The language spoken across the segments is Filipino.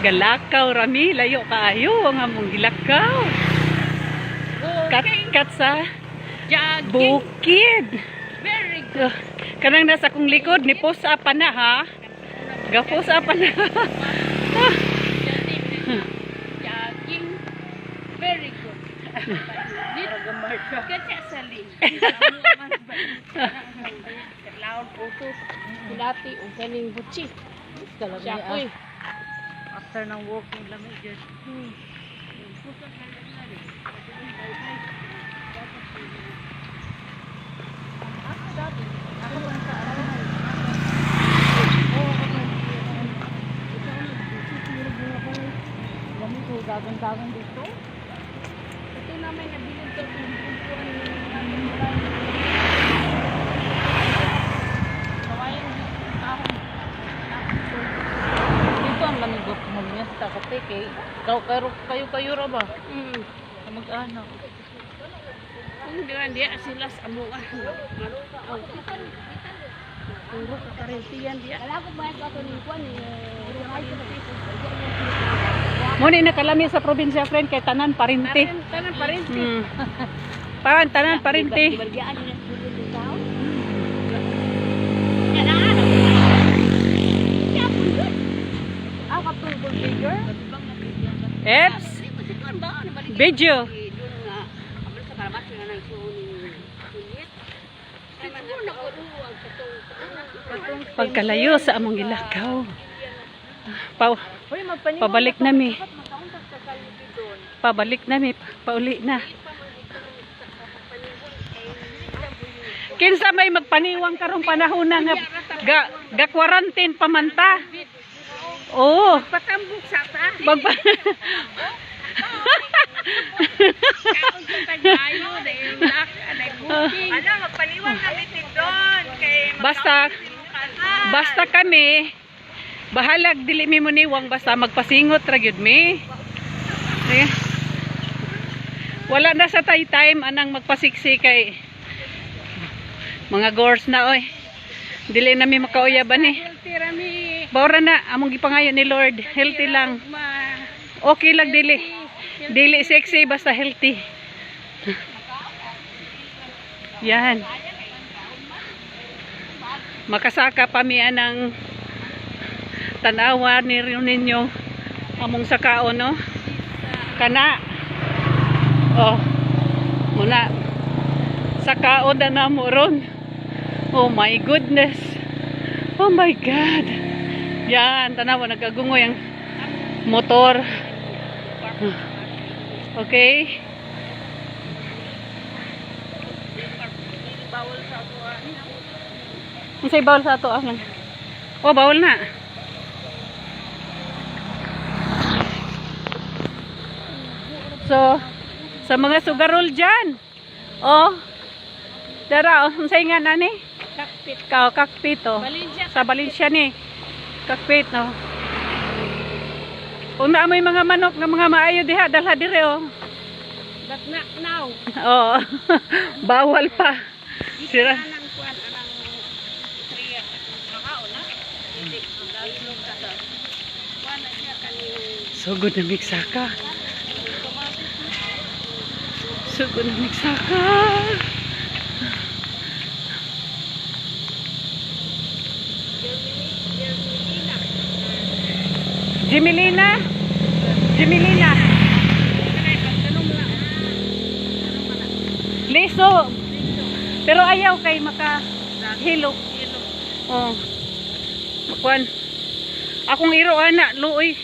Galakaw rami, layo kaayo ang among gilakaw. Kat sa bukid. Very good. Kanang nasa kong likod ni posa pa na ha. Gaposa pa na. Jogging. Very good. Kaya saling. Laon uto. Kulati o kaning butsi. Siya ko eh. After ng walking lamig yun. Dagan-dagan dito. Ito naman nabiling to pinagpuntuan ng kawayan ahon. Dito ang lamig mo niya sa takate kay kayo ra ba? Mag-anak. Hindi nga dia sila sa amungan. Puro katarentiyan dia. Wala ko bayad ako ng kuan Muna nakalami sa probinsya friend kay tanan parinti. Tanan parinti. Tanan parinti. Bagyaan ni dulo ni tao. Eps. Video. Pagkalayo sa among gilakaw. Pabalik nami. Pabalik nami. Pauli na. Kinsa may magpaniwang karong panahon na nga ga quarantine pamanta. Oh, Patambok sa ta. Kaon sa tagayo, dahil lock, dahil booking. Ano, magpaniwang kami doon. Basta kami bahalag dili mi muniwang basta magpasingot ra gyud mi. Eh, wala na sa time anang magpasiksi kay mga gors na oy. Dili na mi makauyaban ni. Bawra na among gipangayo ni Lord, healthy lang. Okay lang dili. Dili sexy basta healthy. Yan. Makasaka pa mi anang tanawa ni ninyo among sakao no. Kana. Oh. Muna sakao na namo ron. Oh my goodness. Oh my God. Yan, tanawa nagagungoy ang motor. Okay. Bawal sa ato. Unsay bawal sa ato lang. Oh, bawal na. So, sa mga sugarol dyan. Oh. Dara, unsay nga nani? Cockpit. Cockpit oh. Valencia. Sa Valencia ni. Cockpit no. Kung naamoy mga manok nga mga maayo diha, dalha dire oh. But not now. Oh. Bawal pa. Sira. Anang kuan, anang kriya. Makaon na. Hindi. Dalilog ka sa. Kuan na siya kaning. Sugod na migsaka. Sugod na migsaka. Jimelina. Jimelina. Liso. Pero ayaw kay makahilo. Oh. Makuan. Akong iro ana luoy.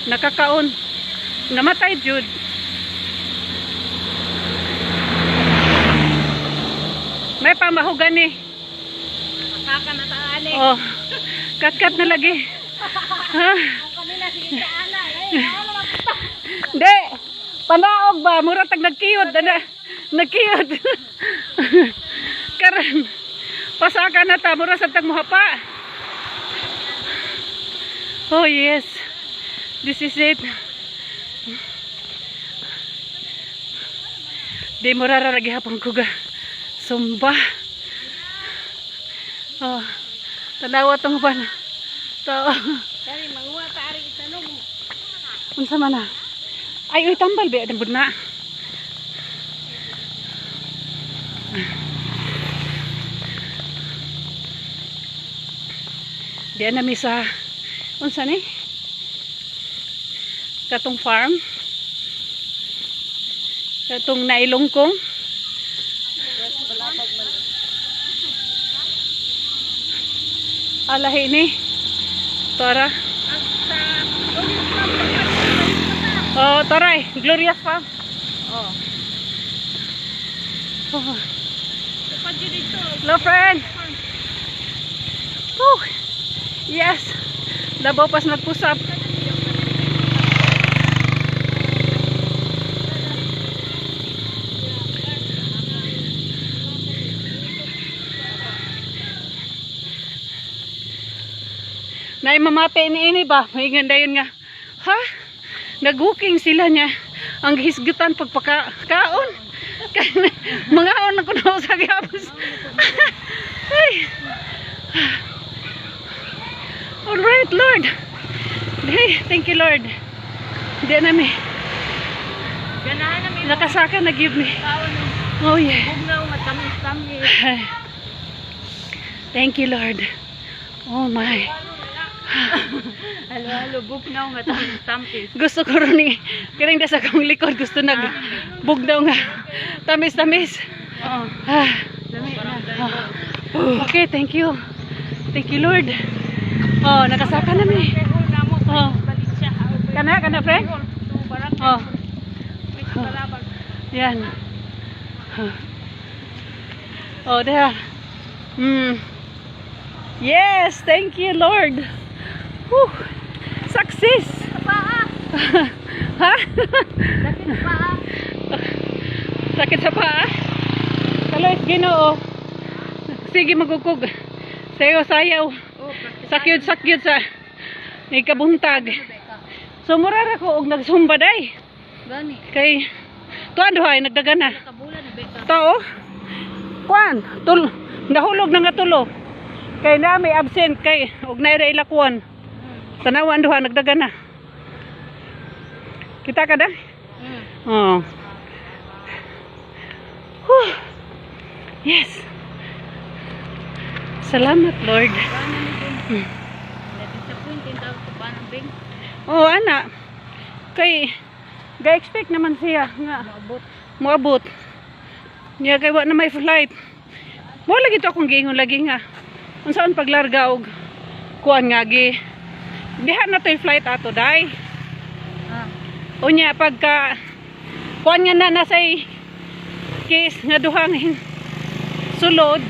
Nakakaon. Namatay jud. May pamahugan ni. Masaka na taani. Oh. Kat-kat na lagi. Ha? Kanina sige sa ana. Hindi. Panaog ba? Mura tag nagkiyod. Nagkiyod. Karon. Pasaka na ta. Mura sa tag muhapa. Oh yes. This is it. Di mura raragi hapang kuga. Sumba. Oh. Tanawa tong ban. To. Kani manguha ta ari itanong. Unsa man na? Ay, uy, tambal ba? Dabod na. Diyan na mi sa unsa ni? Katong farm. Katong nailongkong. Alahi ni. Tara. Oh, taray. Glorious Farm. Oh. Oh. Kapag dito. Hello, friend. Woo. Yes. Labaw pas nagpusap. Nay mamate ini ba? May ganda yun nga. Ha? Nag-hooking sila niya. Ang hisgutan pagpakaon. Mga on ko na sa gabos. Ay. All right, Lord. Hey, thank you, Lord. Diyan na mi. Ganahan namin. Nakasaka na give me. Kaon ng Oh yeah. bugnaw matamis-tamis. Thank you, Lord. Oh my. Halo-halo bugnaw matamis-tamis. Gusto ko rin ni kiring sa kong likod. Gusto nag bugnaw nga. Tamis-tamis. Oo. Ah. Dami na. Okay, thank you. Thank you, Lord. Oh, nakasaka na mi. Oh. Kana, friend? Oh. Yan. Oh, there. Yes, thank you, Lord. Whew. Success. Ha? Sakit sa paa? Kaloy, Ginoo. Sige, magukog. Sayaw-sayaw. Sakyod sa ikabuntag. So, murara ko og nagsumba day. Gani. Kay, tuan duhay, nagdagan na. Kabulan na beka. Tao, kuan, nahulog na nga tulo. Kay na may absent kay og naira ilakuan. Tanawan duha nagdagan na. Kita ka da? Oh. Whew. Yes. Salamat, Lord. Disappointed daw ko pa ng bing. Oh, ana. Kay ga-expect naman siya nga moabot. Niya kay wa na may flight. Mo lagi to akong giingon lagi nga. Unsaon paglarga og kuan nga gi. Diha na toy flight ato dai. Unya pagka kuan nga na nasay case nga duhang sulod